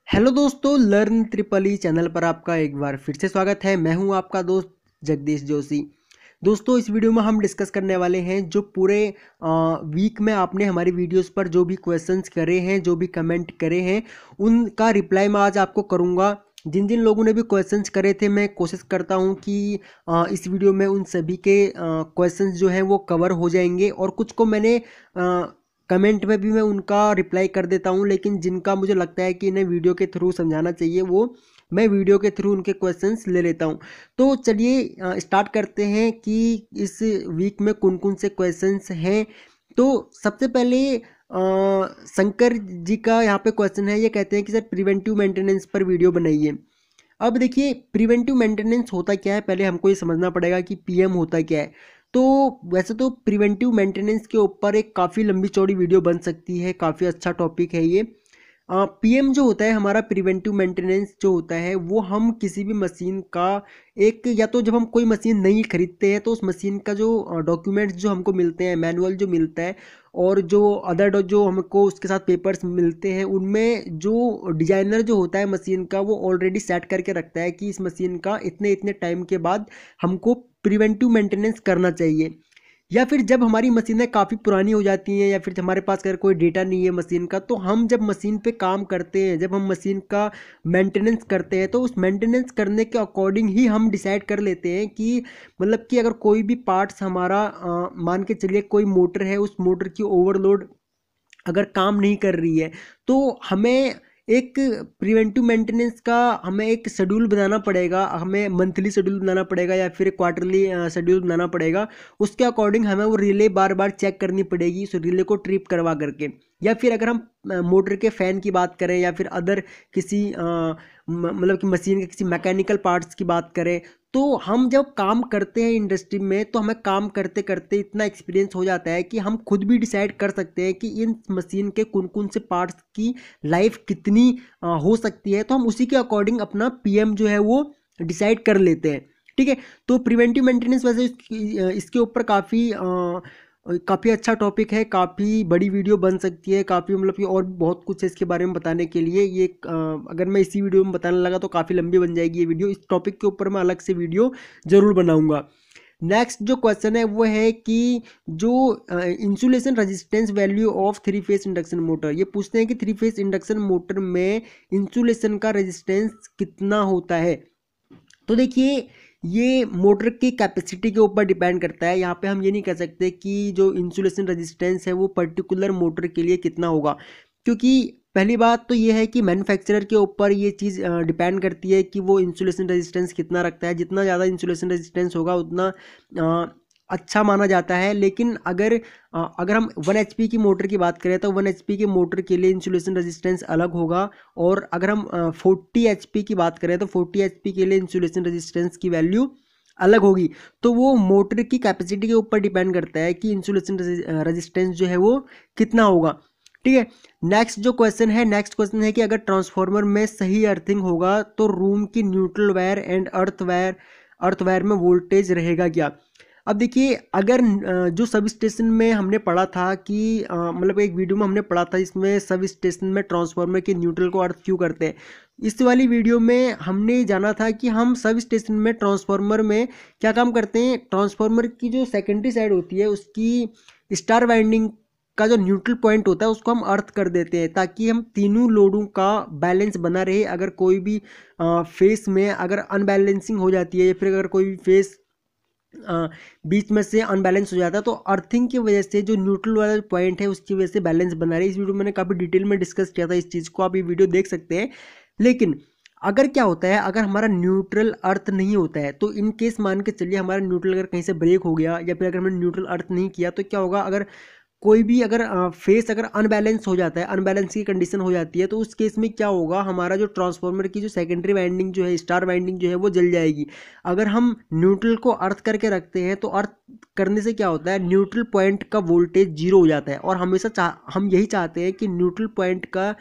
Hello दोस्तों, learn triple E channel पर आपका एक बार फिर से स्वागत है। मैं हूं आपका दोस्त जगदीश जोशी। दोस्तों, इस वीडियो में हम डिस्कस करने वाले हैं जो पूरे वीक में आपने हमारी वीडियोस पर जो भी क्वेश्चंस करे हैं, जो भी कमेंट करे हैं, उनका रिप्लाई मैं आज आपको करूंगा। जिन जिन लोगों ने भी क्वेश्चंस करे थे, मैं कोशिश करता हूं कि इस वीडियो में उन सभी के क्वेश्चंस जो हैं वो कवर हो जाएंगे, और कुछ को मैंने कमेंट में भी मैं उनका रिप्लाई कर देता हूं, लेकिन जिनका मुझे लगता है कि इन्हें वीडियो के थ्रू समझाना चाहिए वो मैं वीडियो के थ्रू उनके क्वेश्चंस ले लेता हूं। तो चलिए स्टार्ट करते हैं कि इस वीक में कौन कौन से क्वेश्चंस हैं। तो सबसे पहले शंकर जी का यहाँ पे क्वेश्चन है। ये कहते हैं कि सर प्रिवेंटिव मेंटेनेंस पर वीडियो बनाइए। अब देखिए, प्रिवेंटिव मेंटेनेंस होता क्या है, पहले हमको ये समझना पड़ेगा कि पीएम होता क्या है। तो वैसे तो प्रिवेंटिव मेंटेनेंस के ऊपर एक काफ़ी लंबी चौड़ी वीडियो बन सकती है, काफ़ी अच्छा टॉपिक है ये। पीएम जो होता है, हमारा प्रिवेंटिव मेंटेनेंस जो होता है, वो हम किसी भी मशीन का एक, या तो जब हम कोई मशीन नहीं खरीदते हैं तो उस मशीन का जो डॉक्यूमेंट्स जो हमको मिलते हैं, मैनुअल जो मिलता है, और जो अदर जो हमको उसके साथ पेपर्स मिलते हैं, उनमें जो डिजाइनर जो होता है मशीन का, वो ऑलरेडी सेट करके रखता है कि इस मशीन का इतने इतने टाइम के बाद हमको प्रिवेंटिव मेंटेनेंस करना चाहिए। या फिर जब हमारी मशीनें काफ़ी पुरानी हो जाती हैं, या फिर हमारे पास अगर कोई डेटा नहीं है मशीन का, तो हम जब मशीन पे काम करते हैं, जब हम मशीन का मेंटेनेंस करते हैं, तो उस मेंटेनेंस करने के अकॉर्डिंग ही हम डिसाइड कर लेते हैं कि मतलब कि अगर कोई भी पार्ट्स हमारा मान के चलिए कोई मोटर है, उस मोटर की ओवरलोड अगर काम नहीं कर रही है, तो हमें एक प्रिवेंटिव मेंटेनेंस का हमें एक शेड्यूल बनाना पड़ेगा। हमें मंथली शेड्यूल बनाना पड़ेगा या फिर क्वार्टरली शेड्यूल बनाना पड़ेगा। उसके अकॉर्डिंग हमें वो रिले बार बार चेक करनी पड़ेगी, उस रिले को ट्रिप करवा करके। या फिर अगर हम मोटर के फ़ैन की बात करें, या फिर अदर किसी मतलब कि मशीन के किसी मैकेनिकल पार्ट्स की बात करें, तो हम जब काम करते हैं इंडस्ट्री में, तो हमें काम करते करते इतना एक्सपीरियंस हो जाता है कि हम खुद भी डिसाइड कर सकते हैं कि इन मशीन के कौन कौन से पार्ट्स की लाइफ कितनी हो सकती है। तो हम उसी के अकॉर्डिंग अपना पीएम जो है वो डिसाइड कर लेते हैं। ठीक है। तो प्रिवेंटिव मेंटेनेंस वैसे इसके ऊपर काफ़ी अच्छा टॉपिक है, काफ़ी बड़ी वीडियो बन सकती है, काफ़ी मतलब कि और भी बहुत कुछ है इसके बारे में बताने के लिए। ये अगर मैं इसी वीडियो में बताने लगा तो काफ़ी लंबी बन जाएगी ये वीडियो। इस टॉपिक के ऊपर मैं अलग से वीडियो ज़रूर बनाऊंगा। नेक्स्ट जो क्वेश्चन है वो है कि जो insulation resistance value of three phase induction motor, ये पूछते हैं कि थ्री फेस इंडक्शन मोटर में इंसुलेशन का रेजिस्टेंस कितना होता है। तो देखिए, ये मोटर की कैपेसिटी के ऊपर डिपेंड करता है। यहाँ पे हम ये नहीं कह सकते कि जो इंसुलेशन रेजिस्टेंस है वो पर्टिकुलर मोटर के लिए कितना होगा, क्योंकि पहली बात तो ये है कि मैन्युफैक्चरर के ऊपर ये चीज़ डिपेंड करती है कि वो इंसुलेशन रेजिस्टेंस कितना रखता है। जितना ज़्यादा इंसुलेशन रेजिस्टेंस होगा उतना अच्छा माना जाता है। लेकिन अगर हम 1 HP की मोटर की बात करें, तो 1 HP की मोटर के लिए इंसुलेशन रेजिस्टेंस अलग होगा। और अगर हम 40 HP की बात करें, तो 40 HP के लिए इंसुलेशन रेजिस्टेंस की वैल्यू अलग होगी। तो वो मोटर की कैपेसिटी के ऊपर डिपेंड करता है कि इंसुलेशन रेजिस्टेंस जो है वो कितना होगा। ठीक है। नेक्स्ट क्वेश्चन है कि अगर ट्रांसफार्मर में सही अर्थिंग होगा तो रूम की neutral wire and earth wire में वोल्टेज रहेगा क्या। अब देखिए, अगर जो सब स्टेशन में हमने पढ़ा था कि मतलब एक वीडियो में हमने पढ़ा था, इसमें सब स्टेशन में ट्रांसफार्मर के न्यूट्रल को अर्थ क्यों करते हैं। इस वाली वीडियो में हमने जाना था कि हम सब स्टेशन में ट्रांसफार्मर में क्या काम करते हैं। ट्रांसफार्मर की जो सेकेंडरी साइड होती है, उसकी स्टार वाइंडिंग का जो न्यूट्रल पॉइंट होता है, उसको हम अर्थ कर देते हैं, ताकि हम तीनों लोडों का बैलेंस बना रहे। अगर कोई भी फेस में अगर अनबैलेंसिंग हो जाती है, या फिर अगर कोई भी फेस बीच में से अनबैलेंस हो जाता है, तो अर्थिंग की वजह से जो न्यूट्रल वाला पॉइंट है उसकी वजह से बैलेंस बना रही है। इस वीडियो में मैंने काफ़ी डिटेल में डिस्कस किया था इस चीज़ को, आप ये वीडियो देख सकते हैं। लेकिन अगर क्या होता है, अगर हमारा न्यूट्रल अर्थ नहीं होता है, तो इन केस मान के चलिए हमारा न्यूट्रल अगर कहीं से ब्रेक हो गया, या फिर अगर हमने न्यूट्रल अर्थ नहीं किया, तो क्या होगा, अगर कोई भी अगर फेस अगर अनबैलेंस हो जाता है, अनबैलेंस की कंडीशन हो जाती है, तो उस केस में क्या होगा, हमारा जो ट्रांसफार्मर की जो सेकेंडरी वाइंडिंग जो है, स्टार वाइंडिंग जो है, वो जल जाएगी। अगर हम न्यूट्रल को अर्थ करके रखते हैं, तो अर्थ करने से क्या होता है, न्यूट्रल पॉइंट का वोल्टेज जीरो हो जाता है। और हमेशा हम यही चाहते हैं कि न्यूट्रल पॉइंट का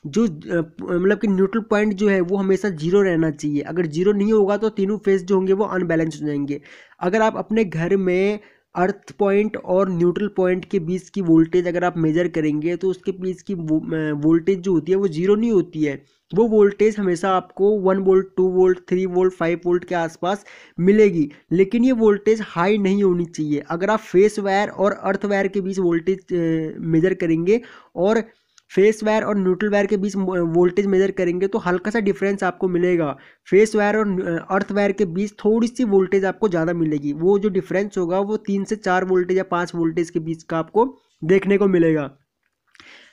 जो मतलब कि न्यूट्रल पॉइंट जो है वो हमेशा जीरो रहना चाहिए। अगर जीरो नहीं होगा तो तीनों फेस जो होंगे वो अनबैलेंस हो जाएंगे। अगर आप अपने घर में अर्थ पॉइंट और न्यूट्रल पॉइंट के बीच की वोल्टेज अगर आप मेजर करेंगे तो उसके बीच की वोल्टेज जो होती है वो जीरो नहीं होती है। वो वोल्टेज हमेशा आपको 1 वोल्ट, 2 वोल्ट, 3 वोल्ट, 5 वोल्ट के आसपास मिलेगी, लेकिन ये वोल्टेज हाई नहीं होनी चाहिए। अगर आप फेस वायर और अर्थ वायर के बीच वोल्टेज मेजर करेंगे और फेस वायर और न्यूट्रल वायर के बीच वोल्टेज मेजर करेंगे तो हल्का सा डिफरेंस आपको मिलेगा। फेस वायर और अर्थ वायर के बीच थोड़ी सी वोल्टेज आपको ज़्यादा मिलेगी। वो जो डिफरेंस होगा वो 3 से 4 वोल्टेज या 5 वोल्टेज के बीच का आपको देखने को मिलेगा।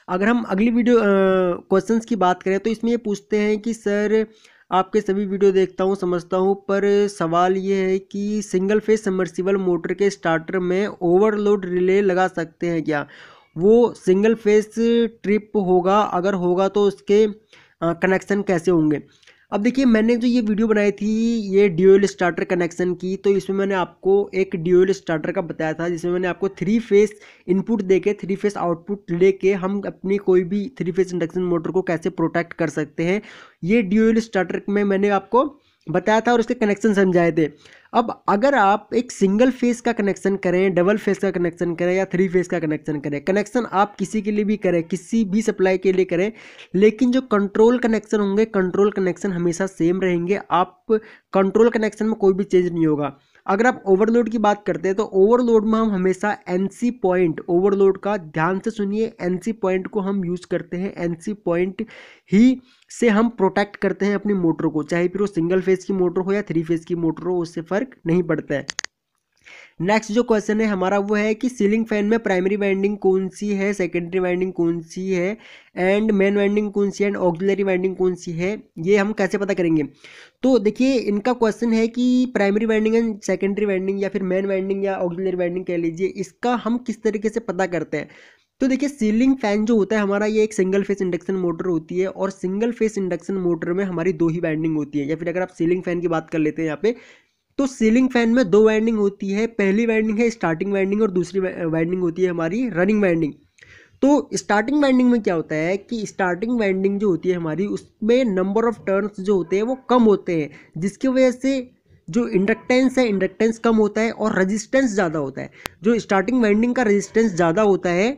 अगर हम अगली वीडियो क्वेश्चंस की बात करें तो इसमें ये पूछते हैं कि सर आपके सभी वीडियो देखता हूँ, समझता हूँ, पर सवाल ये है कि सिंगल फेज सबमर्सिबल मोटर के स्टार्टर में ओवरलोड रिले लगा सकते हैं क्या? वो सिंगल फेज ट्रिप होगा, अगर होगा तो उसके कनेक्शन कैसे होंगे? अब देखिए, मैंने जो ये वीडियो बनाई थी ये ड्यूअल स्टार्टर कनेक्शन की, तो इसमें मैंने आपको एक ड्यूअल स्टार्टर का बताया था, जिसमें मैंने आपको 3 फेस इनपुट देके 3 फेस आउटपुट लेके हम अपनी कोई भी 3 फेस इंडक्शन मोटर को कैसे प्रोटेक्ट कर सकते हैं, ये ड्यूअल स्टार्टर में मैंने आपको बताया था और उसके कनेक्शन समझाए थे। अब अगर आप एक सिंगल फेस का कनेक्शन करें, डबल फेस का कनेक्शन करें या 3 फेस का कनेक्शन करें, कनेक्शन आप किसी के लिए भी करें, किसी भी सप्लाई के लिए करें, लेकिन जो कंट्रोल कनेक्शन होंगे, कंट्रोल कनेक्शन हमेशा सेम रहेंगे। आप कंट्रोल कनेक्शन में कोई भी चेंज नहीं होगा। अगर आप ओवरलोड की बात करते हैं तो ओवरलोड में हम हमेशा एनसी पॉइंट, ओवरलोड का ध्यान से सुनिए, एनसी पॉइंट को हम यूज़ करते हैं। एनसी पॉइंट ही से हम प्रोटेक्ट करते हैं अपनी मोटर को, चाहे फिर वो सिंगल फेज की मोटर हो या 3 फेज की मोटर हो, उससे फर्क नहीं पड़ता है। नेक्स्ट जो क्वेश्चन है हमारा वो है कि सीलिंग फैन में प्राइमरी वाइंडिंग कौन सी है, सेकेंडरी वाइंडिंग कौन सी है, एंड मेन वाइंडिंग कौन सी है, एंड ऑक्सिलरी वाइंडिंग कौन सी है, ये हम कैसे पता करेंगे? तो देखिए, इनका क्वेश्चन है कि primary winding and secondary winding या फिर मेन वाइंडिंग या ऑक्सिलरी वाइंडिंग कह लीजिए, इसका हम किस तरीके से पता करते हैं। तो देखिए, सीलिंग फैन जो होता है हमारा, ये एक सिंगल फेस इंडक्शन मोटर होती है और सिंगल फेस इंडक्शन मोटर में हमारी 2 ही वाइंडिंग होती है। या फिर अगर आप सीलिंग फैन की बात कर लेते हैं यहाँ पे, तो सीलिंग फैन में 2 वाइंडिंग होती है। पहली वाइंडिंग है स्टार्टिंग वाइंडिंग और दूसरी वाइंडिंग होती है हमारी रनिंग वाइंडिंग। तो स्टार्टिंग वाइंडिंग में क्या होता है कि स्टार्टिंग वाइंडिंग जो होती है हमारी, उसमें नंबर ऑफ टर्न्स जो होते हैं वो कम होते हैं, जिसकी वजह से जो इंडक्टेंस है, इंडक्टेंस कम होता है और रेजिस्टेंस ज़्यादा होता है। जो स्टार्टिंग वाइंडिंग का रेजिस्टेंस ज़्यादा होता है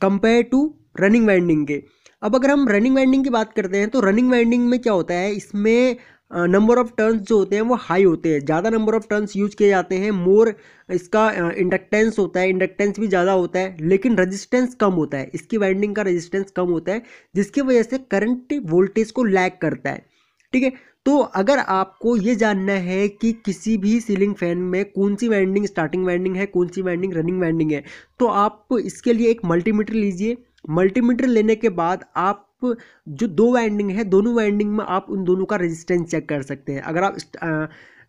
कंपेयर टू रनिंग वाइंडिंग के। अब अगर हम रनिंग वाइंडिंग की बात करते हैं तो रनिंग वाइंडिंग में क्या होता है, इसमें नंबर ऑफ टर्न्स जो होते हैं वो हाई होते हैं, ज़्यादा नंबर ऑफ टर्न्स यूज किए जाते हैं, मोर इसका इंडक्टेंस होता है, इंडक्टेंस भी ज़्यादा होता है, लेकिन रेजिस्टेंस कम होता है। इसकी वाइंडिंग का रेजिस्टेंस कम होता है, जिसकी वजह से करंट वोल्टेज को लैग करता है। ठीक है, तो अगर आपको ये जानना है कि किसी भी सीलिंग फैन में कौन सी वाइंडिंग स्टार्टिंग वाइंडिंग है, कौन सी वाइंडिंग रनिंग वाइंडिंग है, तो आप इसके लिए एक मल्टीमीटर लीजिए। मल्टीमीटर लेने के बाद आप जो 2 वाइंडिंग है, दोनों वाइंडिंग में आप उन दोनों का रेजिस्टेंस चेक कर सकते हैं। अगर आप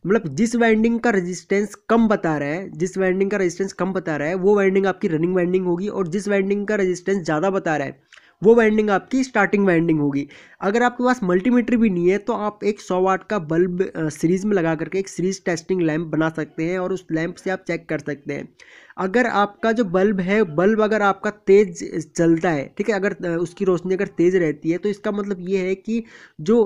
मतलब जिस वाइंडिंग का रेजिस्टेंस कम बता रहा है, जिस वाइंडिंग का रेजिस्टेंस कम बता रहा है वो वाइंडिंग आपकी रनिंग वाइंडिंग होगी, और जिस वाइंडिंग का रेजिस्टेंस ज़्यादा बता रहा है वो वाइंडिंग आपकी स्टार्टिंग वाइंडिंग होगी। अगर आपके पास मल्टीमीटर भी नहीं है तो आप एक 100 वाट का बल्ब सीरीज में लगा करके एक सीरीज टेस्टिंग लैंप बना सकते हैं और उस लैंप से आप चेक कर सकते हैं। अगर आपका जो बल्ब है, बल्ब अगर आपका तेज चलता है, ठीक है, अगर उसकी रोशनी अगर तेज रहती है तो इसका मतलब ये है कि जो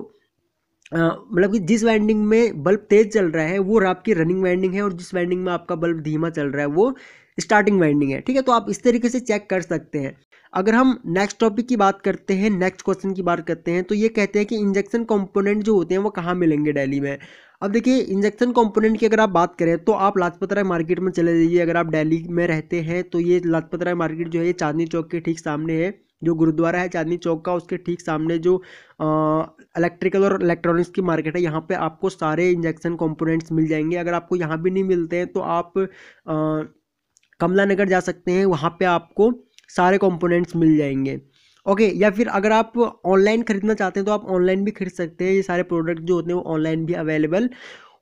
मतलब कि जिस वाइंडिंग में बल्ब तेज चल रहा है वो आपकी रनिंग वाइंडिंग है, और जिस वाइंडिंग में आपका बल्ब धीमा चल रहा है वो स्टार्टिंग वाइंडिंग है। ठीक है, तो आप इस तरीके से चेक कर सकते हैं। अगर हम नेक्स्ट टॉपिक की बात करते हैं, नेक्स्ट क्वेश्चन की बात करते हैं, तो ये कहते हैं कि इंजेक्शन कंपोनेंट जो होते हैं वो कहाँ मिलेंगे दिल्ली में। अब देखिए, इंजेक्शन कंपोनेंट की अगर आप बात करें तो आप लाजपत राय मार्केट में चले जाइए। अगर आप दिल्ली में रहते हैं तो ये लाजपत राय मार्केट जो है ये चांदनी चौक के ठीक सामने है। जो गुरुद्वारा है चांदनी चौक का, उसके ठीक सामने जो इलेक्ट्रिकल और इलेक्ट्रॉनिक्स की मार्केट है, यहाँ पे आपको सारे इंजेक्शन कंपोनेंट्स मिल जाएंगे। अगर आपको यहाँ भी नहीं मिलते हैं तो आप कमला नगर जा सकते हैं, वहाँ पे आपको सारे कंपोनेंट्स मिल जाएंगे। ओके, या फिर अगर आप ऑनलाइन खरीदना चाहते हैं तो आप ऑनलाइन भी खरीद सकते हैं। ये सारे प्रोडक्ट जो होते हैं वो ऑनलाइन भी अवेलेबल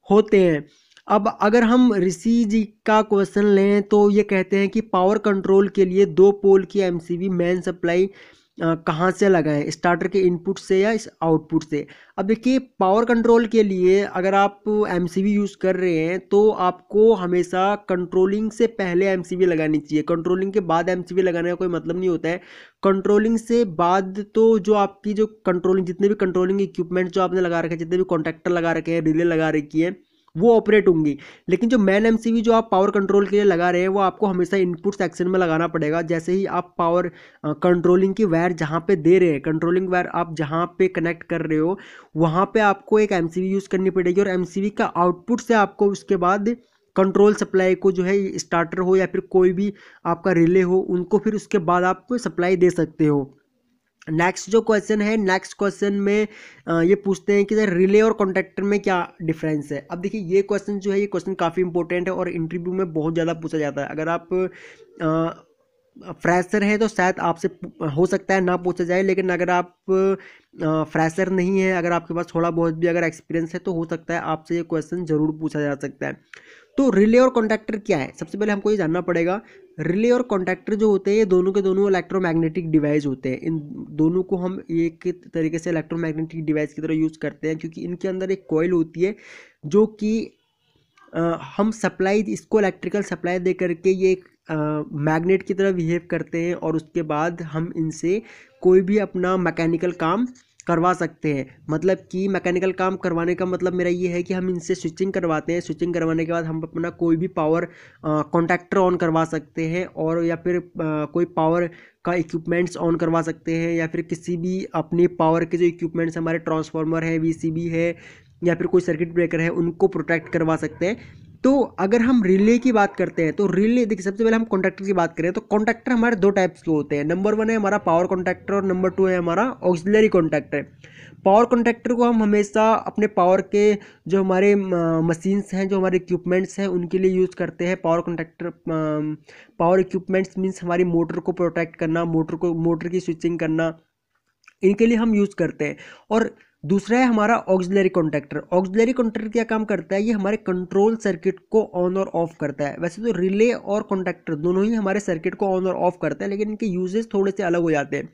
होते हैं। अब अगर हम ऋषि जी का क्वेश्चन लें तो ये कहते हैं कि पावर कंट्रोल के लिए 2 पोल की एमसीबी मेन सप्लाई कहाँ से लगाएं, स्टार्टर के इनपुट से या इस आउटपुट से? अब देखिए, पावर कंट्रोल के लिए अगर आप एमसीबी यूज़ कर रहे हैं तो आपको हमेशा कंट्रोलिंग से पहले एमसीबी लगानी चाहिए। कंट्रोलिंग के बाद एमसीबी लगाने का कोई मतलब नहीं होता है। कंट्रोलिंग से बाद तो जो आपकी जो कंट्रोलिंग, जितने भी कंट्रोलिंग इक्विपमेंट जो आपने लगा रखे हैं, जितने भी कॉन्टैक्टर लगा रखे हैं, रिले लगा रखी है, वो ऑपरेट होंगी। लेकिन जो मेन एमसीबी जो आप पावर कंट्रोल के लिए लगा रहे हैं वो आपको हमेशा इनपुट सेक्शन में लगाना पड़ेगा। जैसे ही आप पावर कंट्रोलिंग की वायर जहाँ पे दे रहे हैं, कंट्रोलिंग वायर आप जहाँ पे कनेक्ट कर रहे हो वहाँ पे आपको एक एमसीबी यूज़ करनी पड़ेगी, और एमसीबी का आउटपुट से आपको उसके बाद कंट्रोल सप्लाई को जो है स्टार्टर हो या फिर कोई भी आपका रिले हो उनको फिर उसके बाद आप सप्लाई दे सकते हो। नेक्स्ट जो क्वेश्चन है, नेक्स्ट क्वेश्चन में ये पूछते हैं कि सर रिले और कॉन्टैक्टर में क्या डिफरेंस है। अब देखिए ये क्वेश्चन जो है, ये क्वेश्चन काफ़ी इंपॉर्टेंट है और इंटरव्यू में बहुत ज़्यादा पूछा जाता है। अगर आप फ्रेशर है तो शायद आपसे हो सकता है ना पूछा जाए, लेकिन अगर आप फ्रेशर नहीं है, अगर आपके पास थोड़ा बहुत भी अगर एक्सपीरियंस है तो हो सकता है आपसे ये क्वेश्चन जरूर पूछा जा सकता है। तो रिले और कॉन्टैक्टर क्या है, सबसे पहले हमको ये जानना पड़ेगा। रिले और कॉन्टैक्टर जो होते हैं ये दोनों के दोनों इलेक्ट्रोमैग्नेटिक डिवाइस होते हैं। इन दोनों को हम एक तरीके से इलेक्ट्रोमैग्नेटिक डिवाइस की तरह यूज़ करते हैं, क्योंकि इनके अंदर एक कॉइल होती है जो कि हम सप्लाई, इसको इलेक्ट्रिकल सप्लाई दे करके ये एक मैग्नेट की तरह बिहेव करते हैं, और उसके बाद हम इनसे कोई भी अपना मैकेनिकल काम करवा सकते हैं। मतलब कि मैकेनिकल काम करवाने का मतलब मेरा ये है कि हम इनसे स्विचिंग करवाते हैं, स्विचिंग करवाने के बाद हम अपना कोई भी पावर कॉन्टैक्टर ऑन करवा सकते हैं, और या फिर कोई पावर का इक्विपमेंट्स ऑन करवा सकते हैं, या फिर किसी भी अपनी पावर के जो इक्विपमेंट्स हमारे ट्रांसफार्मर है, वीसीबी है, या फिर कोई सर्किट ब्रेकर है, उनको प्रोटेक्ट करवा सकते हैं। तो अगर हम रिले की बात करते हैं तो रिले, देखिए सबसे पहले हम कॉन्टैक्टर की बात करें तो कॉन्टैक्टर हमारे दो टाइप्स के होते हैं। नंबर 1 है हमारा पावर कॉन्टैक्टर और नंबर 2 है हमारा ऑक्सिलरी कॉन्टैक्टर। पावर कॉन्टैक्टर को हम हमेशा अपने पावर के जो हमारे मशीन्स हैं, जो हमारे इक्विपमेंट्स हैं, उनके लिए यूज़ करते हैं। Power contactor, power equipments means हमारी मोटर को प्रोटेक्ट करना, मोटर की स्विचिंग करना, इनके लिए हम यूज़ करते हैं। और दूसरा है हमारा ऑक्सिलरी कॉन्टैक्टर। ऑक्सिलरी कॉन्टैक्टर क्या काम करता है, ये हमारे कंट्रोल सर्किट को ऑन और ऑफ करता है। वैसे तो रिले और कॉन्टैक्टर दोनों ही हमारे सर्किट को ऑन और ऑफ करता है, लेकिन इनके यूजेस थोड़े से अलग हो जाते हैं,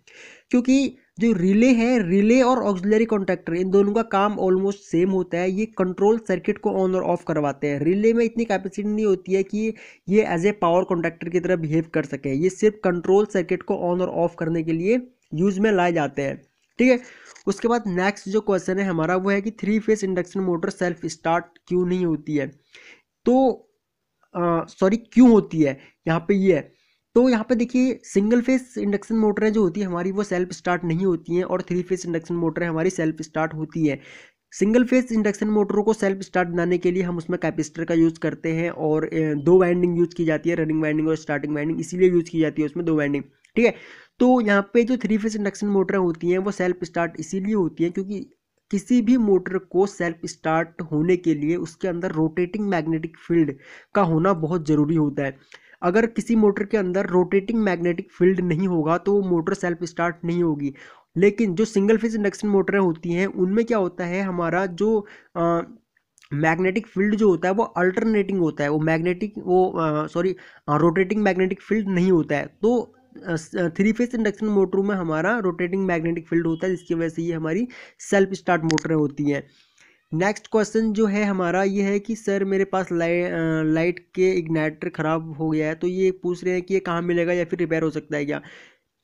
क्योंकि जो रिले है, रिले और ऑक्सिलरी कॉन्टैक्टर इन दोनों का काम ऑलमोस्ट सेम होता है। ये कंट्रोल सर्किट को ऑन और ऑफ करवाते हैं। रिले में इतनी कैपेसिटी नहीं होती है कि ये एज ए पावर कॉन्टैक्टर की तरह बिहेव कर सके। ये सिर्फ कंट्रोल सर्किट को ऑन और ऑफ करने के लिए यूज में लाए जाते हैं। ठीक है, उसके बाद नेक्स्ट जो क्वेश्चन है हमारा वो है कि 3 phase induction motor self start क्यों नहीं होती है। तो सॉरी, क्यों होती है, यहाँ पे ये है। तो यहाँ पे देखिए सिंगल फेज इंडक्शन मोटरें जो होती है हमारी वो सेल्फ स्टार्ट नहीं होती हैं, और 3 फेज इंडक्शन मोटरें हमारी सेल्फ स्टार्ट होती है। सिंगल फेज इंडक्शन मोटरों को सेल्फ स्टार्ट बनाने के लिए हम उसमें कैपेसिटर का यूज़ करते हैं, और 2 वाइंडिंग यूज़ की जाती है, रनिंग वाइंडिंग और स्टार्टिंग वाइंडिंग, इसीलिए यूज़ की जाती है उसमें 2 वाइंडिंग। ठीक है, तो यहाँ पे जो 3 फेज इंडक्शन मोटरें होती हैं वो सेल्फ स्टार्ट इसीलिए होती हैं क्योंकि किसी भी मोटर को सेल्फ स्टार्ट होने के लिए उसके अंदर रोटेटिंग मैग्नेटिक फील्ड का होना बहुत ज़रूरी होता है। अगर किसी मोटर के अंदर रोटेटिंग मैग्नेटिक फील्ड नहीं होगा तो वो मोटर सेल्फ स्टार्ट नहीं होगी। लेकिन जो सिंगल फेज इंडक्शन मोटरें होती हैं उनमें क्या होता है, हमारा जो मैग्नेटिक फील्ड जो होता है वो अल्टरनेटिंग होता है, वो मैग्नेटिक वो सॉरी रोटेटिंग मैग्नेटिक फील्ड नहीं होता है। तो 3 फेज इंडक्शन मोटरों में हमारा रोटेटिंग मैग्नेटिक फील्ड होता है, जिसकी वजह से ये हमारी सेल्फ स्टार्ट मोटरें होती हैं। नेक्स्ट क्वेश्चन जो है हमारा ये है कि सर मेरे पास लाइट के इग्नाइटर ख़राब हो गया है, तो ये पूछ रहे हैं कि ये कहाँ मिलेगा या फिर रिपेयर हो सकता है क्या।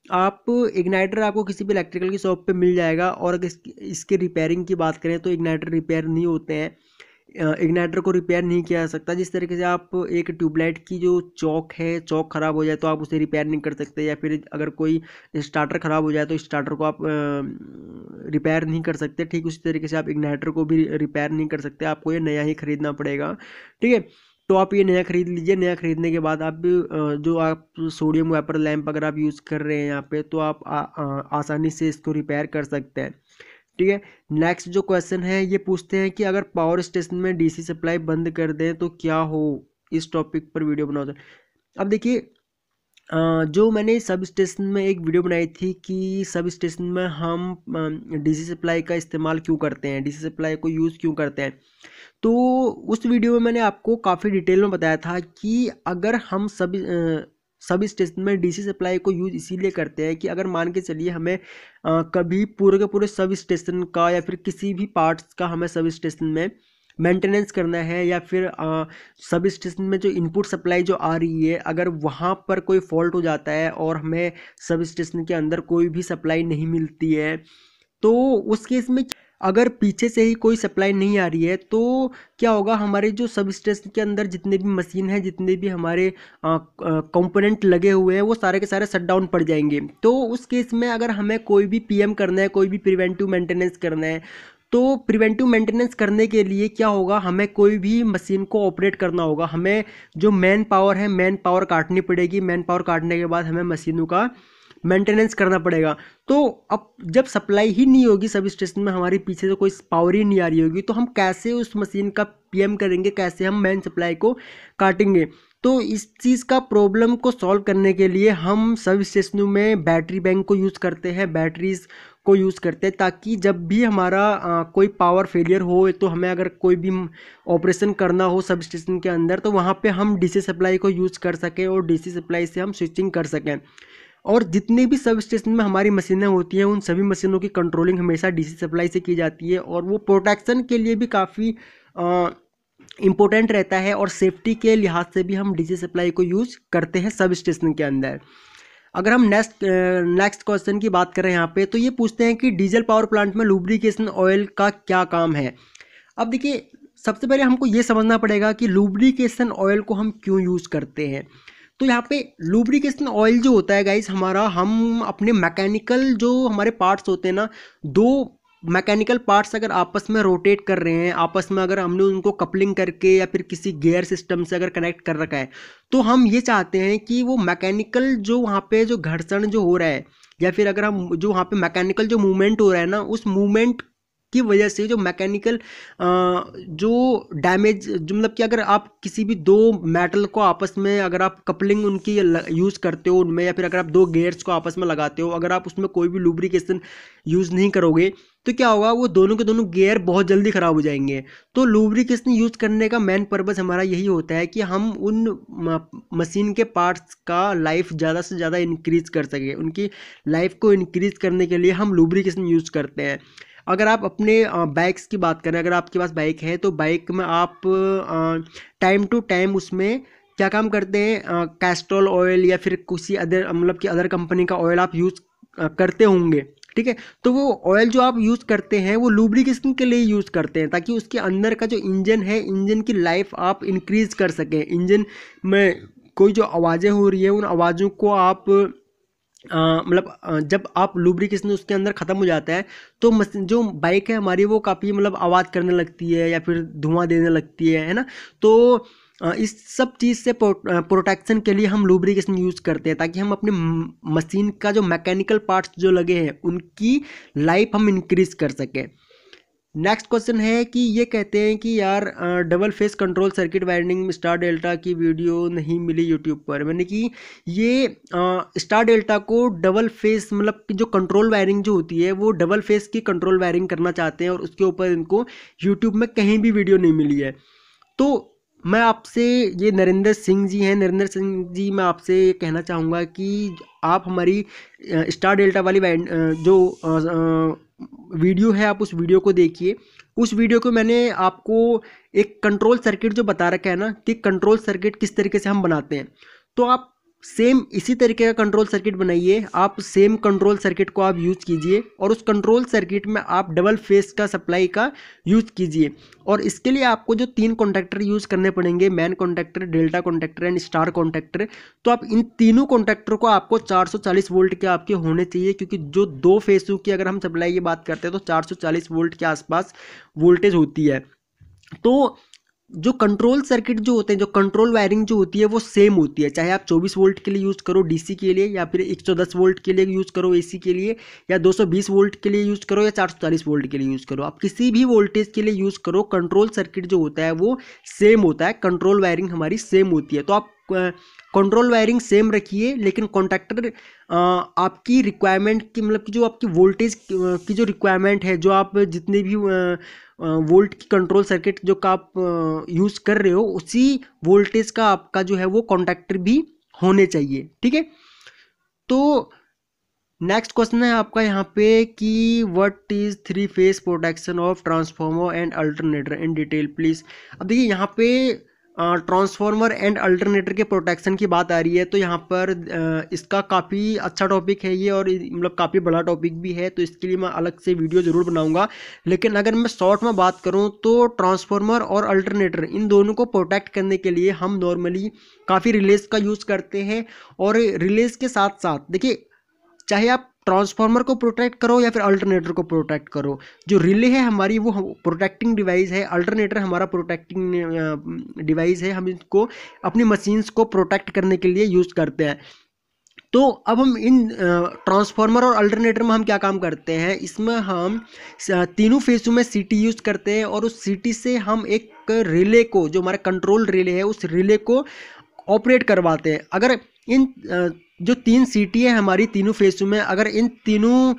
आप इग्नाइटर आपको किसी भी इलेक्ट्रिकल की शॉप पे मिल जाएगा, और अगर इसके रिपेयरिंग की बात करें तो इग्नाइटर रिपेयर नहीं होते हैं। इग्नाइटर को रिपेयर नहीं किया जा सकता। जिस तरीके से आप एक ट्यूबलाइट की जो चौक है, चौक ख़राब हो जाए तो आप उसे रिपेयर नहीं कर सकते, या फिर अगर कोई स्टार्टर ख़राब हो जाए तो स्टार्टर को आप रिपेयर नहीं कर सकते। ठीक उसी तरीके से आप इग्नाइटर को भी रिपेयर नहीं कर सकते, आपको ये नया ही ख़रीदना पड़ेगा। ठीक है, तो आप ये नया ख़रीद लीजिए। नया ख़रीदने के बाद आप जो आप सोडियम वेपर लैंप अगर आप यूज़ कर रहे हैं यहाँ पे, तो आप आसानी से इसको रिपेयर कर सकते हैं। ठीक है, नेक्स्ट जो क्वेश्चन है ये पूछते हैं कि अगर पावर स्टेशन में डीसी सप्लाई बंद कर दें तो क्या हो, इस टॉपिक पर वीडियो बनाओ। अब देखिए जो मैंने सब स्टेशन में एक वीडियो बनाई थी कि सब स्टेशन में हम डीसी सप्लाई का इस्तेमाल क्यों करते हैं, डीसी सप्लाई को यूज़ क्यों करते हैं। तो उस वीडियो में मैंने आपको काफ़ी डिटेल में बताया था कि अगर हम सब स्टेशन में डीसी सप्लाई को यूज़ इसीलिए करते हैं कि अगर मान के चलिए हमें कभी पूरे के पूरे सब स्टेशन का या फिर किसी भी पार्ट्स का हमें सब स्टेशन में मेंटेनेंस करना है, या फिर सब स्टेशन में जो इनपुट सप्लाई जो आ रही है अगर वहाँ पर कोई फॉल्ट हो जाता है और हमें सब स्टेशन के अंदर कोई भी सप्लाई नहीं मिलती है, तो उस केस में अगर पीछे से ही कोई सप्लाई नहीं आ रही है तो क्या होगा, हमारे जो सब स्टेशन के अंदर जितने भी मशीन हैं, जितने भी हमारे कंपोनेंट लगे हुए हैं, वो सारे के सारे शट डाउन पड़ जाएंगे। तो उस केस में अगर हमें कोई भी पीएम करना है, कोई भी प्रिवेंटिव मेंटेनेंस करना है, तो प्रिवेंटिव मेंटेनेंस करने के लिए क्या होगा, हमें कोई भी मशीन को ऑपरेट करना होगा, हमें जो मैन पावर है, मैन पावर काटनी पड़ेगी। मैन पावर काटने के बाद हमें मशीनों का मेंटेनेंस करना पड़ेगा। तो अब जब सप्लाई ही नहीं होगी सब स्टेशन में, हमारी पीछे से कोई पावर ही नहीं आ रही होगी, तो हम कैसे उस मशीन का पीएम करेंगे, कैसे हम मैन सप्लाई को काटेंगे। तो इस चीज़ का प्रॉब्लम को सॉल्व करने के लिए हम सब स्टेशनों में बैटरी बैंक को यूज़ करते हैं, बैटरीज को यूज़ करते हैं, ताकि जब भी हमारा कोई पावर फेलियर हो, तो हमें अगर कोई भी ऑपरेशन करना हो सब स्टेशन के अंदर, तो वहाँ पे हम डीसी सप्लाई को यूज़ कर सकें और डीसी सप्लाई से हम स्विचिंग कर सकें। और जितने भी सब स्टेशन में हमारी मशीनें होती हैं, उन सभी मशीनों की कंट्रोलिंग हमेशा डीसी सप्लाई से की जाती है, और वो प्रोटेक्शन के लिए भी काफ़ी इम्पोर्टेंट रहता है, और सेफ्टी के लिहाज से भी हम डीसी सप्लाई को यूज़ करते हैं सब स्टेशन के अंदर। अगर हम नेक्स्ट क्वेश्चन की बात करें यहाँ पे, तो ये पूछते हैं कि डीजल पावर प्लांट में लुब्रिकेशन ऑयल का क्या काम है। अब देखिए, सबसे पहले हमको ये समझना पड़ेगा कि लुब्रिकेशन ऑयल को हम क्यों यूज़ करते हैं। तो यहाँ पे लुब्रिकेशन ऑयल जो होता है गाइस हमारा, हम अपने मैकेनिकल जो हमारे पार्ट्स होते हैं ना, दो मैकेनिकल पार्ट्स अगर आपस में रोटेट कर रहे हैं, आपस में अगर हमने उनको कपलिंग करके या फिर किसी गियर सिस्टम से अगर कनेक्ट कर रखा है, तो हम ये चाहते हैं कि वो मैकेनिकल जो वहाँ पे जो घर्षण जो हो रहा है, या फिर अगर हम जो वहाँ पे मैकेनिकल जो मूवमेंट हो रहा है ना, उस मूवमेंट की वजह से जो मैकेनिकल जो डैमेज, जो मतलब कि अगर आप किसी भी दो मेटल को आपस में अगर आप कपलिंग उनकी यूज़ करते हो उनमें, या फिर अगर आप दो गेयर्स को आपस में लगाते हो, अगर आप उसमें कोई भी लुब्रिकेशन यूज़ नहीं करोगे, तो क्या होगा, वो दोनों के दोनों गियर बहुत जल्दी ख़राब हो जाएंगे। तो लुब्रिकेशन यूज़ करने का मेन पर्पज़ हमारा यही होता है कि हम उन मशीन के पार्ट्स का लाइफ ज़्यादा से ज़्यादा इंक्रीज़ कर सकें, उनकी लाइफ को इंक्रीज़ करने के लिए हम लुब्रिकेशन यूज़ करते हैं। अगर आप अपने बाइक्स की बात करें, अगर आपके पास बाइक है, तो बाइक में आप टाइम टू टाइम उसमें क्या काम करते हैं, कैस्ट्रॉल ऑयल या फिर किसी अदर मतलब कि अदर कंपनी का ऑयल आप यूज़ करते होंगे, ठीक है। तो वो ऑयल जो आप यूज़ करते हैं वो लुब्रिकेशन के लिए यूज़ करते हैं, ताकि उसके अंदर का जो इंजन है, इंजन की लाइफ आप इंक्रीज़ कर सकें। इंजन में कोई जो आवाज़ें हो रही है, उन आवाज़ों को आप मतलब जब आप लुब्रिकेशन उसके अंदर ख़त्म हो जाता है, तो जो बाइक है हमारी वो काफ़ी मतलब आवाज़ करने लगती है या फिर धुआं देने लगती है ना। तो इस सब चीज़ से प्रोटेक्शन के लिए हम लुब्रिकेशन यूज़ करते हैं, ताकि हम अपने मशीन का जो मैकेनिकल पार्ट्स जो लगे हैं उनकी लाइफ हम इंक्रीज़ कर सकें। नेक्स्ट क्वेश्चन है कि ये कहते हैं कि यार double face control circuit wiring star delta की वीडियो नहीं मिली यूट्यूब पर। मैंने कि ये स्टार डेल्टा को डबल फेस मतलब कि जो कंट्रोल वायरिंग जो होती है वो डबल फेस की कंट्रोल वायरिंग करना चाहते हैं, और उसके ऊपर इनको यूट्यूब में कहीं भी वीडियो नहीं मिली है। तो मैं आपसे, ये नरेंद्र सिंह जी हैं, नरेंद्र सिंह जी, मैं आपसे ये कहना चाहूँगा कि आप हमारी स्टार डेल्टा वाली जो वीडियो है, आप उस वीडियो को देखिए। उस वीडियो को मैंने आपको एक कंट्रोल सर्किट जो बता रखा है ना, कि कंट्रोल सर्किट किस तरीके से हम बनाते हैं, तो आप सेम इसी तरीके का कंट्रोल सर्किट बनाइए। आप सेम कंट्रोल सर्किट को आप यूज़ कीजिए, और उस कंट्रोल सर्किट में आप डबल फेस का सप्लाई का यूज़ कीजिए। और इसके लिए आपको जो 3 कॉन्टैक्टर यूज़ करने पड़ेंगे, man contactor, delta contactor and star contactor. तो आप इन तीनों कॉन्टैक्टर को आपको 440 वोल्ट के आपके होने चाहिए, क्योंकि जो 2 फेसों की अगर हम सप्लाई की बात करते हैं तो 440 वोल्ट के आसपास वोल्टेज होती है। तो जो कंट्रोल सर्किट जो होते हैं, जो कंट्रोल वायरिंग जो होती है वो सेम होती है, चाहे आप 24 वोल्ट के लिए यूज़ करो डीसी के लिए, या फिर 110 वोल्ट के लिए यूज़ करो एसी के लिए, या 220 वोल्ट के लिए यूज़ करो, या 440 वोल्ट के लिए यूज़ करो। आप किसी भी वोल्टेज के लिए यूज़ करो, कंट्रोल सर्किट जो होता है वो सेम होता है, कंट्रोल वायरिंग हमारी सेम होती है। तो आप कंट्रोल वायरिंग सेम रखिए, लेकिन कॉन्टैक्टर आपकी रिक्वायरमेंट की मतलब कि जो आपकी वोल्टेज की जो रिक्वायरमेंट है, जो आप जितने भी वोल्ट की कंट्रोल सर्किट जो का आप यूज़ कर रहे हो, उसी वोल्टेज का आपका जो है वो कॉन्टैक्टर भी होने चाहिए, ठीक है। तो नेक्स्ट क्वेश्चन है आपका यहाँ पे कि what is 3 face protection of transformer and alternator in detail please. अब देखिए यहाँ पे ट्रांसफार्मर एंड अल्टरनेटर के प्रोटेक्शन की बात आ रही है, तो यहाँ पर इसका काफ़ी अच्छा टॉपिक है ये, और मतलब काफ़ी बड़ा टॉपिक भी है, तो इसके लिए मैं अलग से वीडियो ज़रूर बनाऊंगा। लेकिन अगर मैं शॉर्ट में बात करूँ तो ट्रांसफार्मर और अल्टरनेटर इन दोनों को प्रोटेक्ट करने के लिए हम नॉर्मली काफ़ी रिलेज का यूज़ करते हैं। और रिलेज के साथ साथ देखिए, चाहे आप ट्रांसफार्मर को प्रोटेक्ट करो या फिर अल्टरनेटर को प्रोटेक्ट करो, जो रिले है हमारी वो प्रोटेक्टिंग डिवाइस है, अल्टरनेटर हमारा प्रोटेक्टिंग डिवाइस है। हम इसको अपनी मशीन्स को प्रोटेक्ट करने के लिए यूज़ करते हैं। तो अब हम इन ट्रांसफार्मर और अल्टरनेटर में हम क्या काम करते हैं, इसमें हम तीनों फेसों में सीटी यूज़ करते हैं, और उस सीटी से हम एक रिले को, जो हमारा कंट्रोल रिले है, उस रिले को ऑपरेट करवाते हैं। अगर इन जो 3 सीटी है हमारी तीनों फेसों में, अगर इन तीनों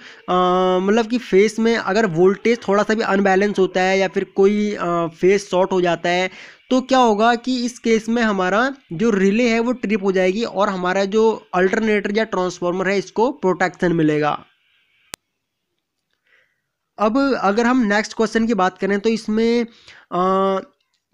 मतलब कि फेस में अगर वोल्टेज थोड़ा सा भी अनबैलेंस होता है या फिर कोई फेस शॉर्ट हो जाता है, तो क्या होगा कि इस केस में हमारा जो रिले है वो ट्रिप हो जाएगी, और हमारा जो अल्टरनेटर या ट्रांसफार्मर है इसको प्रोटेक्शन मिलेगा। अब अगर हम नेक्स्ट क्वेश्चन की बात करें तो इसमें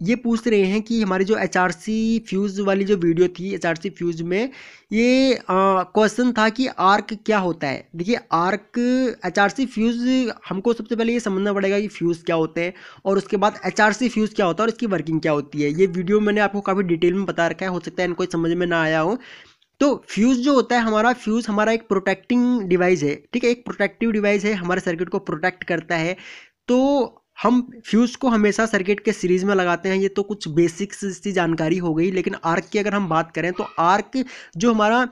ये पूछ रहे हैं कि हमारी जो HRC फ्यूज़ वाली जो वीडियो थी, HRC फ्यूज़ में ये क्वेश्चन था कि आर्क क्या होता है। देखिए, आर्क HRC फ्यूज़ हमको सबसे पहले ये समझना पड़ेगा कि फ्यूज़ क्या होते हैं, और उसके बाद HRC फ्यूज़ क्या होता है और इसकी वर्किंग क्या होती है। ये वीडियो मैंने आपको काफ़ी डिटेल में बता रखा है, हो सकता है इनको समझ में ना आया हो। तो फ्यूज़ जो होता है हमारा, फ्यूज़ हमारा एक प्रोटेक्टिंग डिवाइस है, ठीक है, एक प्रोटेक्टिव डिवाइस है, हमारे सर्किट को प्रोटेक्ट करता है। तो हम फ्यूज़ को हमेशा सर्किट के सीरीज़ में लगाते हैं। ये तो कुछ बेसिक्स सी जानकारी हो गई। लेकिन आर्क की अगर हम बात करें तो आर्क जो हमारा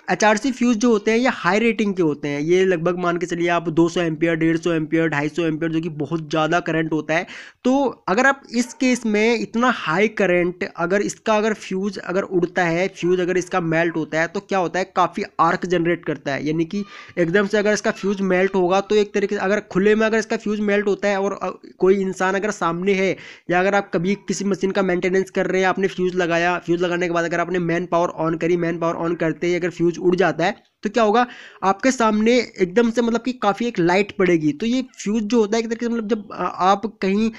HRC फ्यूज़ जो होते हैं ये हाई रेटिंग के होते हैं। ये लगभग मान के चलिए आप 200 एम्पियर, 150 एम्पियर, 250 एम्पियर, जो कि बहुत ज़्यादा करंट होता है। तो अगर आप इस केस में इतना हाई करंट, अगर इसका अगर फ्यूज़ अगर उड़ता है, फ्यूज़ अगर इसका मेल्ट होता है, तो क्या होता है, काफ़ी आर्क जनरेट करता है। यानी कि एकदम से अगर इसका फ्यूज़ मेल्ट होगा तो एक तरीके से अगर खुले में अगर इसका फ्यूज़ मेल्ट होता है और कोई इंसान अगर सामने है, या अगर आप कभी किसी मशीन का मेंटेनेंस कर रहे हैं, आपने फ्यूज़ लगाया, फ्यूज़ लगाने के बाद अगर आपने मैन पावर ऑन करी, मैन पावर ऑन करते ही अगर फ्यूज़ उड़ जाता है, तो क्या होगा, आपके सामने एकदम से मतलब कि काफ़ी एक लाइट पड़ेगी। तो ये फ्यूज़ जो होता है एक तरीके से, मतलब जब आप कहीं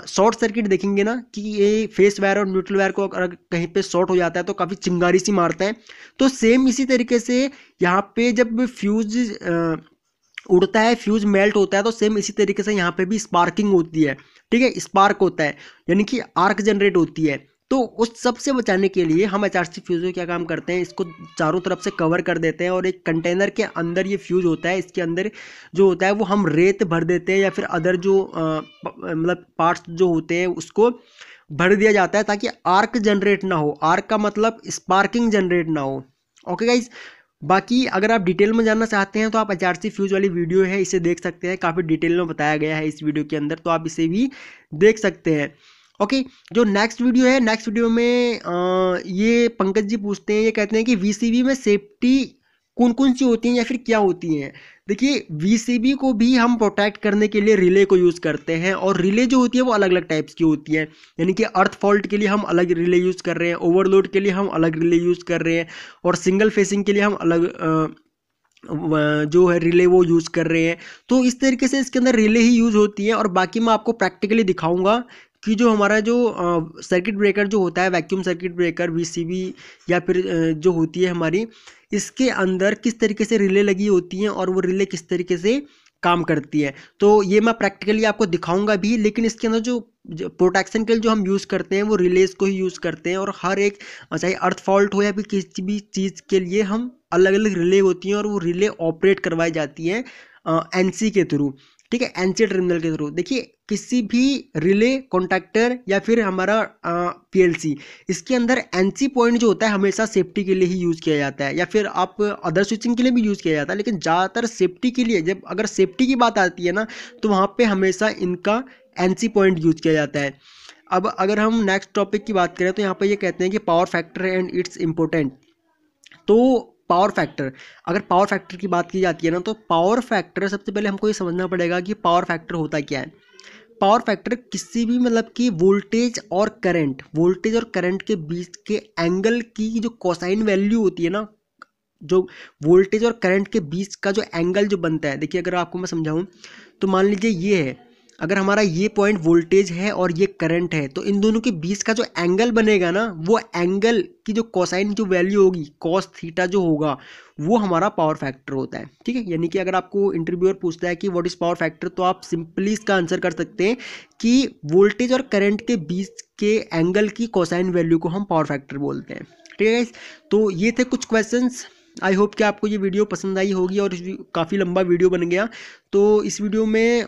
शॉर्ट सर्किट देखेंगे ना, कि ये फेस वायर और न्यूट्रल वायर को अगर कहीं पे शॉर्ट हो जाता है तो काफ़ी चिंगारी सी मारता है। तो सेम इसी तरीके से यहाँ पे जब फ्यूज़ उड़ता है, फ्यूज़ मेल्ट होता है, तो सेम इसी तरीके से यहाँ पे भी स्पार्किंग होती है, ठीक है, स्पार्क होता है, यानी कि आर्क जनरेट होती है। तो उस सब से बचाने के लिए हम HRC फ्यूज़ में क्या काम करते हैं, इसको चारों तरफ से कवर कर देते हैं, और एक कंटेनर के अंदर ये फ्यूज़ होता है, इसके अंदर जो होता है वो हम रेत भर देते हैं, या फिर अदर जो मतलब पार्ट्स जो होते हैं उसको भर दिया जाता है, ताकि आर्क जनरेट ना हो। आर्क का मतलब स्पार्किंग जनरेट ना हो। ओके गाइज, बाकी अगर आप डिटेल में जानना चाहते हैं तो आप HRC फ्यूज़ वाली वीडियो है, इसे देख सकते हैं, काफ़ी डिटेल में बताया गया है इस वीडियो के अंदर, तो आप इसे भी देख सकते हैं। ओके, जो नेक्स्ट वीडियो है, नेक्स्ट वीडियो में ये पंकज जी पूछते हैं, ये कहते हैं कि VCB में सेफ्टी कौन कौन सी होती हैं या फिर क्या होती हैं। देखिए, VCB को भी हम प्रोटेक्ट करने के लिए रिले को यूज़ करते हैं, और रिले जो होती है वो अलग अलग टाइप्स की होती है। यानी कि अर्थ फॉल्ट के लिए हम अलग रिले यूज़ कर रहे हैं, ओवरलोड के लिए हम अलग रिले यूज़ कर रहे हैं, और सिंगल फेसिंग के लिए हम अलग जो है रिले वो यूज़ कर रहे हैं। तो इस तरीके से इसके अंदर रिले ही यूज़ होती है। और बाकी मैं आपको प्रैक्टिकली दिखाऊंगा कि जो हमारा जो सर्किट ब्रेकर जो होता है, वैक्यूम सर्किट ब्रेकर, VCB, या फिर जो होती है हमारी, इसके अंदर किस तरीके से रिले लगी होती हैं और वो रिले किस तरीके से काम करती है। तो ये मैं प्रैक्टिकली आपको दिखाऊंगा भी। लेकिन इसके अंदर जो प्रोटेक्शन के लिए जो हम यूज़ करते हैं वो रिलेज को ही यूज़ करते हैं, और हर एक चाहे अर्थ फॉल्ट हो या फिर किसी भी चीज़ के लिए हम अलग अलग रिले होती हैं, और वो रिले ऑपरेट करवाई जाती हैं NC के थ्रू, ठीक है, NC टर्मिनल के थ्रू। देखिए, किसी भी रिले, कॉन्टैक्टर या फिर हमारा PLC, इसके अंदर NC पॉइंट जो होता है हमेशा सेफ्टी के लिए ही यूज़ किया जाता है, या फिर आप अदर स्विचिंग के लिए भी यूज़ किया जाता है, लेकिन ज़्यादातर सेफ्टी के लिए, जब अगर सेफ्टी की बात आती है ना, तो वहाँ पे हमेशा इनका NC पॉइंट यूज़ किया जाता है। अब अगर हम नेक्स्ट टॉपिक की बात करें तो यहाँ पर ये कहते हैं कि power factor and it's important. तो पावर फैक्टर, अगर पावर फैक्टर की बात की जाती है ना, तो पावर फैक्टर सबसे पहले हमको ये समझना पड़ेगा कि पावर फैक्टर होता क्या है। पावर फैक्टर किसी भी मतलब कि वोल्टेज और करंट के बीच के एंगल की जो कोसाइन वैल्यू होती है ना, जो वोल्टेज और करंट के बीच का जो एंगल जो बनता है। देखिए, अगर आपको मैं समझाऊं तो मान लीजिए ये है, अगर हमारा ये पॉइंट वोल्टेज है और ये करंट है, तो इन दोनों के बीच का जो एंगल बनेगा ना, वो एंगल की जो कोसाइन जो वैल्यू होगी, कॉस थीटा जो होगा, वो हमारा पावर फैक्टर होता है। ठीक है, यानी कि अगर आपको इंटरव्यूअर पूछता है कि व्हाट इज पावर फैक्टर, तो आप सिंपली इसका आंसर कर सकते हैं कि वोल्टेज और करंट के बीच के एंगल की कोसाइन वैल्यू को हम पावर फैक्टर बोलते हैं। ठीक है, तो ये थे कुछ क्वेश्चंस। आई होप कि आपको ये वीडियो पसंद आई होगी, और काफ़ी लंबा वीडियो बन गया। तो इस वीडियो में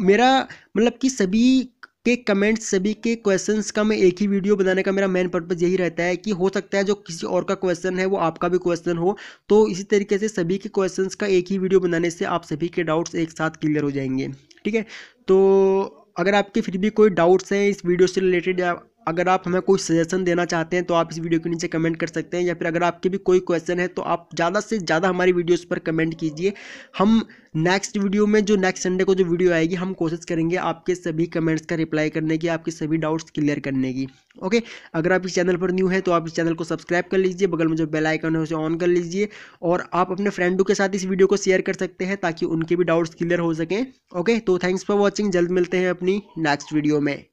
मेरा मतलब कि सभी के कमेंट्स, सभी के क्वेश्चंस का मैं एक ही वीडियो बनाने का मेरा मेन पर्पज़ यही रहता है कि हो सकता है जो किसी और का क्वेश्चन है वो आपका भी क्वेश्चन हो, तो इसी तरीके से सभी के क्वेश्चंस का एक ही वीडियो बनाने से आप सभी के डाउट्स एक साथ क्लियर हो जाएंगे। ठीक है, तो अगर आपके फिर भी कोई डाउट्स हैं इस वीडियो से रिलेटेड, या अगर आप हमें कोई सजेशन देना चाहते हैं, तो आप इस वीडियो के नीचे कमेंट कर सकते हैं, या फिर अगर आपके भी कोई क्वेश्चन है तो आप ज़्यादा से ज़्यादा हमारी वीडियोस पर कमेंट कीजिए। हम नेक्स्ट वीडियो में, जो नेक्स्ट संडे को जो वीडियो आएगी, हम कोशिश करेंगे आपके सभी कमेंट्स का रिप्लाई करने की, आपके सभी डाउट्स क्लियर करने की। ओके, अगर आप इस चैनल पर न्यू है तो आप इस चैनल को सब्सक्राइब कर लीजिए, बगल में जो बेल आइकन है उसे ऑन कर लीजिए, और आप अपने फ्रेंडों के साथ इस वीडियो को शेयर कर सकते हैं ताकि उनके भी डाउट्स क्लियर हो सकें। ओके, तो थैंक्स फॉर वॉचिंग, जल्द मिलते हैं अपनी नेक्स्ट वीडियो में।